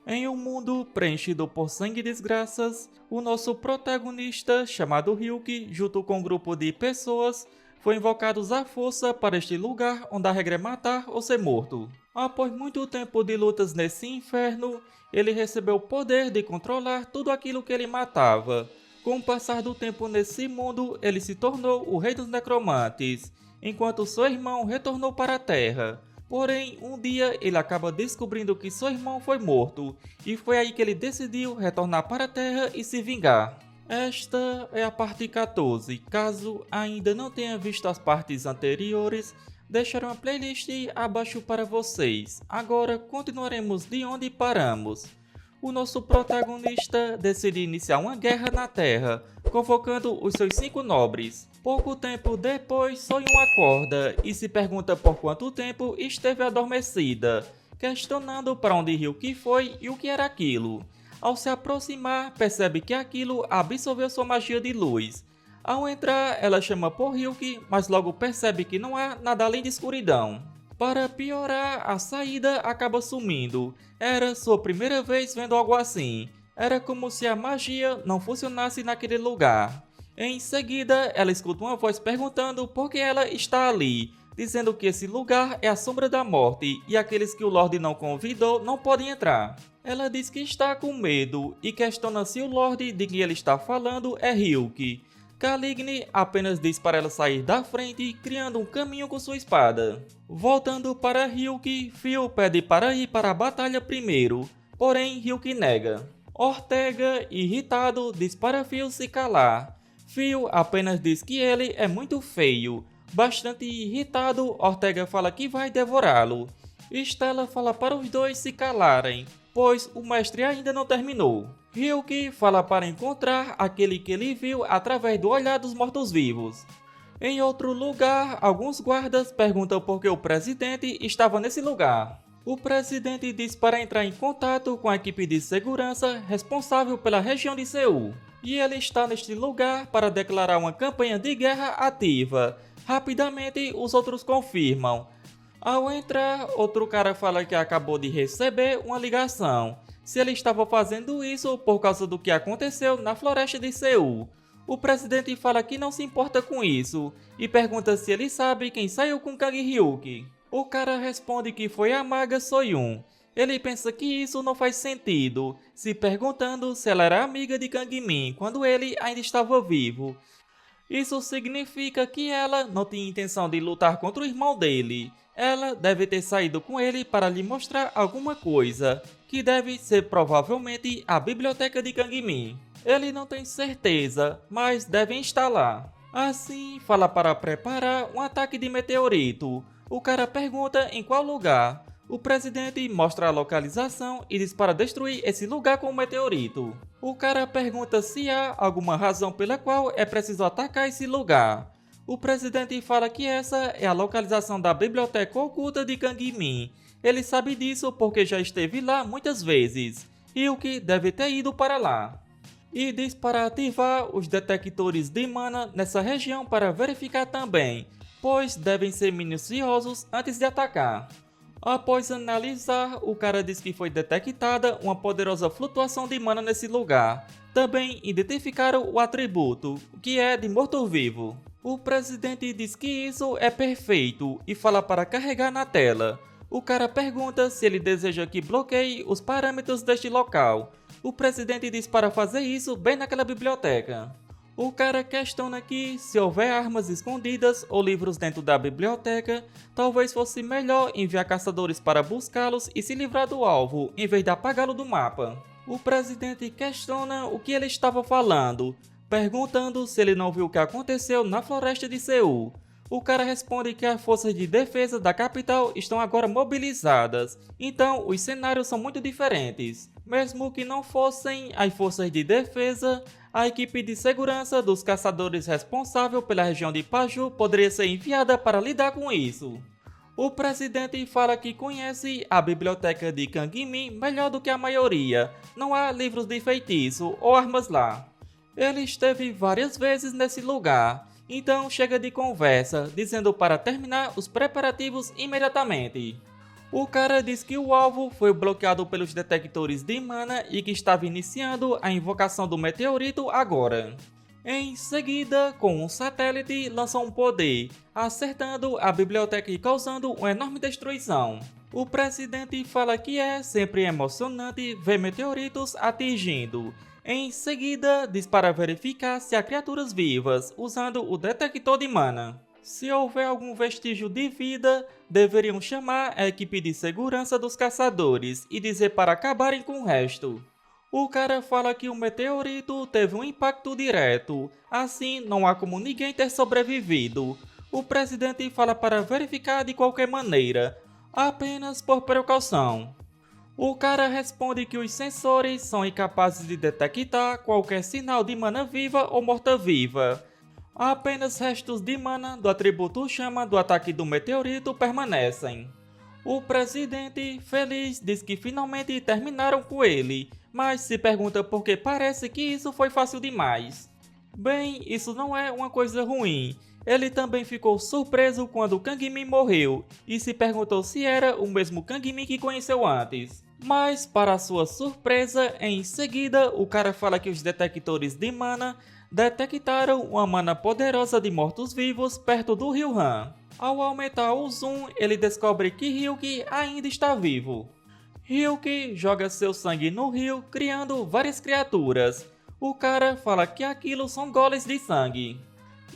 Em um mundo preenchido por sangue e desgraças, o nosso protagonista, chamado Ryuki, junto com um grupo de pessoas, foi invocados à força para este lugar onde a regra é matar ou ser morto. Após muito tempo de lutas nesse inferno, ele recebeu o poder de controlar tudo aquilo que ele matava. Com o passar do tempo nesse mundo, ele se tornou o rei dos necromantes, enquanto seu irmão retornou para a Terra. Porém, um dia ele acaba descobrindo que seu irmão foi morto, e foi aí que ele decidiu retornar para a Terra e se vingar. Esta é a parte 14. Caso ainda não tenha visto as partes anteriores, deixarei uma playlist abaixo para vocês. Agora continuaremos de onde paramos. O nosso protagonista decide iniciar uma guerra na Terra, convocando os seus 5 nobres. Pouco tempo depois, Soyun acorda e se pergunta por quanto tempo esteve adormecida, questionando para onde Ryuki foi e o que era aquilo. Ao se aproximar, percebe que aquilo absorveu sua magia de luz. Ao entrar, ela chama por Ryuki, mas logo percebe que não há nada além de escuridão. Para piorar, a saída acaba sumindo. Era sua primeira vez vendo algo assim. Era como se a magia não funcionasse naquele lugar. Em seguida, ela escuta uma voz perguntando por que ela está ali, dizendo que esse lugar é a sombra da morte e aqueles que o Lorde não convidou não podem entrar. Ela diz que está com medo e questiona se o Lorde de quem ela está falando é Ryuki. Caligny apenas diz para ela sair da frente, criando um caminho com sua espada. Voltando para Ryuki, Phil pede para ir para a batalha primeiro, porém Ryuki nega. Ortega, irritado, diz para Phil se calar. Phil apenas diz que ele é muito feio. Bastante irritado, Ortega fala que vai devorá-lo. Stella fala para os dois se calarem, pois o mestre ainda não terminou. Ryuki fala para encontrar aquele que ele viu através do olhar dos mortos-vivos. Em outro lugar, alguns guardas perguntam por que o presidente estava nesse lugar. O presidente diz para entrar em contato com a equipe de segurança responsável pela região de Seul. E ele está neste lugar para declarar uma campanha de guerra ativa. Rapidamente, os outros confirmam. Ao entrar, outro cara fala que acabou de receber uma ligação. Se ele estava fazendo isso por causa do que aconteceu na floresta de Seul. O presidente fala que não se importa com isso e pergunta se ele sabe quem saiu com Kage Ryuki. O cara responde que foi a maga Soyun. Ele pensa que isso não faz sentido, se perguntando se ela era amiga de Kang Min quando ele ainda estava vivo. Isso significa que ela não tinha intenção de lutar contra o irmão dele. Ela deve ter saído com ele para lhe mostrar alguma coisa, que deve ser provavelmente a biblioteca de Kang Min. Ele não tem certeza, mas devem estar lá. Assim, fala para preparar um ataque de meteorito. O cara pergunta em qual lugar. O presidente mostra a localização e diz para destruir esse lugar com o meteorito. O cara pergunta se há alguma razão pela qual é preciso atacar esse lugar. O presidente fala que essa é a localização da biblioteca oculta de Kang Min. Ele sabe disso porque já esteve lá muitas vezes. Ryuki deve ter ido para lá. E diz para ativar os detectores de mana nessa região para verificar também, pois devem ser minuciosos antes de atacar. Após analisar, o cara diz que foi detectada uma poderosa flutuação de mana nesse lugar. Também identificaram o atributo, que é de morto-vivo. O presidente diz que isso é perfeito e fala para carregar na tela. O cara pergunta se ele deseja que bloqueie os parâmetros deste local. O presidente diz para fazer isso bem naquela biblioteca. O cara questiona que, se houver armas escondidas ou livros dentro da biblioteca, talvez fosse melhor enviar caçadores para buscá-los e se livrar do alvo, em vez de apagá-lo do mapa. O presidente questiona o que ele estava falando, perguntando se ele não viu o que aconteceu na floresta de Seul. O cara responde que as forças de defesa da capital estão agora mobilizadas, então os cenários são muito diferentes. Mesmo que não fossem as forças de defesa, a equipe de segurança dos caçadores responsável pela região de Paju poderia ser enviada para lidar com isso. O presidente fala que conhece a biblioteca de Kang Min melhor do que a maioria, não há livros de feitiço ou armas lá. Ele esteve várias vezes nesse lugar, então chega de conversa, dizendo para terminar os preparativos imediatamente. O cara diz que o alvo foi bloqueado pelos detectores de mana e que estava iniciando a invocação do meteorito agora. Em seguida, com um satélite, lançou um poder, acertando a biblioteca e causando uma enorme destruição. O presidente fala que é sempre emocionante ver meteoritos atingindo. Em seguida, diz para verificar se há criaturas vivas, usando o detector de mana. Se houver algum vestígio de vida, deveriam chamar a equipe de segurança dos caçadores e dizer para acabarem com o resto. O cara fala que o meteorito teve um impacto direto, assim não há como ninguém ter sobrevivido. O presidente fala para verificar de qualquer maneira, apenas por precaução. O cara responde que os sensores são incapazes de detectar qualquer sinal de mana viva ou morta-viva. Apenas restos de mana do atributo chama do ataque do meteorito permanecem. O presidente, feliz, diz que finalmente terminaram com ele, mas se pergunta por que parece que isso foi fácil demais. Bem, isso não é uma coisa ruim. Ele também ficou surpreso quando Kang Min morreu e se perguntou se era o mesmo Kang Min que conheceu antes. Mas, para sua surpresa, em seguida o cara fala que os detectores de mana detectaram uma mana poderosa de mortos-vivos perto do rio Han. Ao aumentar o zoom, ele descobre que Ryuki ainda está vivo. Ryuki joga seu sangue no rio, criando várias criaturas. O cara fala que aquilo são golems de sangue.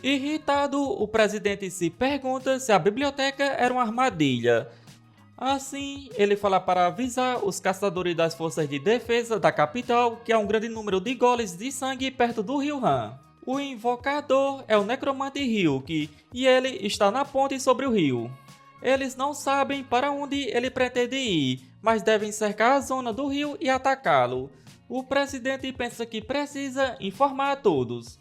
Irritado, o presidente se pergunta se a biblioteca era uma armadilha. Assim, ele fala para avisar os caçadores das forças de defesa da capital que há um grande número de golems de sangue perto do rio Han. O invocador é o necromante Ryuki e ele está na ponte sobre o rio. Eles não sabem para onde ele pretende ir, mas devem cercar a zona do rio e atacá-lo. O presidente pensa que precisa informar a todos.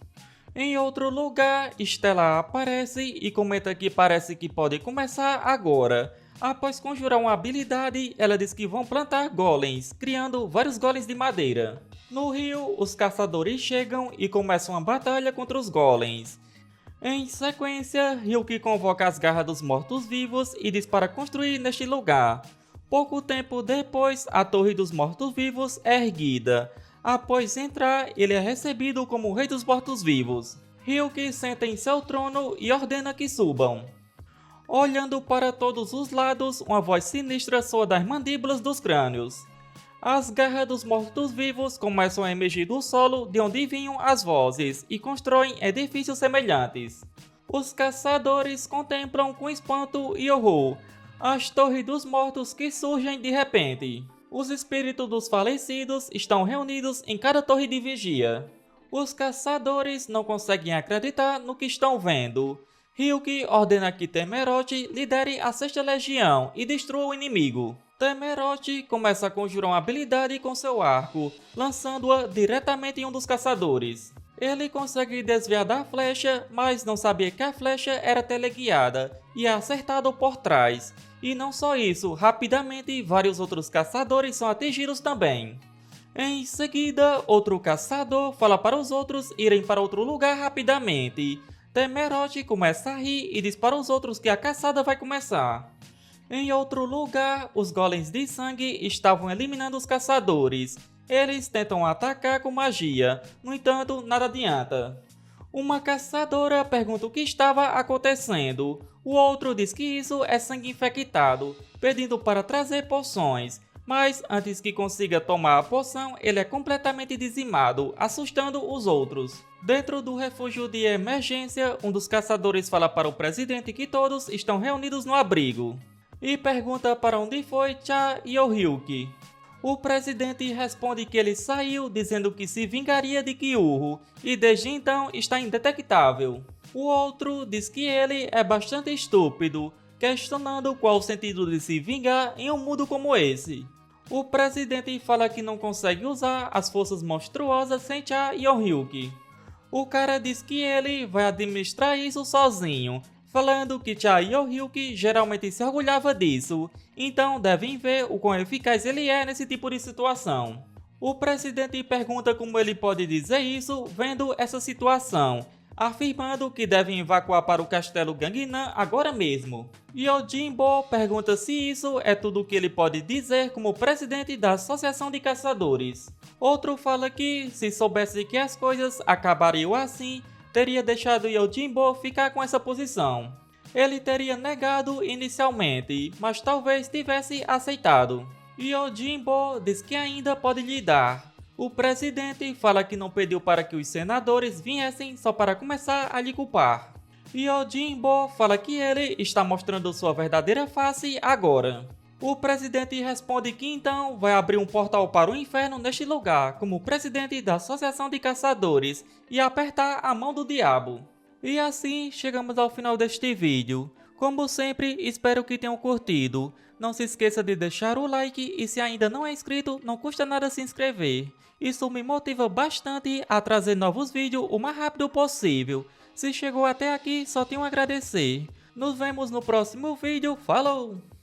Em outro lugar, Stella aparece e comenta que parece que pode começar agora. Após conjurar uma habilidade, ela diz que vão plantar golems, criando vários golems de madeira. No rio, os caçadores chegam e começam a batalha contra os golems. Em sequência, Ryuki convoca as garras dos mortos-vivos e diz para construir neste lugar. Pouco tempo depois, a Torre dos Mortos-Vivos é erguida. Após entrar, ele é recebido como o Rei dos Mortos-Vivos. Ryuki senta em seu trono e ordena que subam. Olhando para todos os lados, uma voz sinistra soa das mandíbulas dos crânios. As garras dos mortos-vivos começam a emergir do solo de onde vinham as vozes e constroem edifícios semelhantes. Os caçadores contemplam com espanto e horror as torres dos mortos que surgem de repente. Os espíritos dos falecidos estão reunidos em cada torre de vigia. Os caçadores não conseguem acreditar no que estão vendo. Ryuki ordena que Temerote lidere a Sexta Legião e destrua o inimigo. Temerote começa a conjurar uma habilidade com seu arco, lançando-a diretamente em um dos caçadores. Ele consegue desviar da flecha, mas não sabia que a flecha era teleguiada e é acertado por trás. E não só isso, rapidamente vários outros caçadores são atingidos também. Em seguida, outro caçador fala para os outros irem para outro lugar rapidamente. Temerote começa a rir e diz para os outros que a caçada vai começar. Em outro lugar, os golems de sangue estavam eliminando os caçadores. Eles tentam atacar com magia, no entanto, nada adianta. Uma caçadora pergunta o que estava acontecendo. O outro diz que isso é sangue infectado, pedindo para trazer poções. Mas antes que consiga tomar a poção, ele é completamente dizimado, assustando os outros. Dentro do refúgio de emergência, um dos caçadores fala para o presidente que todos estão reunidos no abrigo. E pergunta para onde foi Cha e o Ryuki. O presidente responde que ele saiu dizendo que se vingaria de Kyuho e desde então está indetectável. O outro diz que ele é bastante estúpido, questionando qual o sentido de se vingar em um mundo como esse. O presidente fala que não consegue usar as forças monstruosas sem Cha e o Ryuki. O cara diz que ele vai administrar isso sozinho, falando que Cha e o Ryuki geralmente se orgulhava disso, então devem ver o quão eficaz ele é nesse tipo de situação. O presidente pergunta como ele pode dizer isso vendo essa situação, afirmando que devem evacuar para o castelo Gangnam agora mesmo. Yojimbo pergunta se isso é tudo o que ele pode dizer como presidente da Associação de Caçadores. Outro fala que, se soubesse que as coisas acabariam assim, teria deixado Yojimbo ficar com essa posição. Ele teria negado inicialmente, mas talvez tivesse aceitado. Yojimbo diz que ainda pode lidar. O presidente fala que não pediu para que os senadores viessem só para começar a lhe culpar. Yojimbo fala que ele está mostrando sua verdadeira face agora. O presidente responde que então vai abrir um portal para o inferno neste lugar, como presidente da Associação de Caçadores, e apertar a mão do diabo. E assim chegamos ao final deste vídeo. Como sempre, espero que tenham curtido. Não se esqueça de deixar o like e se ainda não é inscrito, não custa nada se inscrever. Isso me motiva bastante a trazer novos vídeos o mais rápido possível. Se chegou até aqui, só tenho a agradecer. Nos vemos no próximo vídeo. Falou!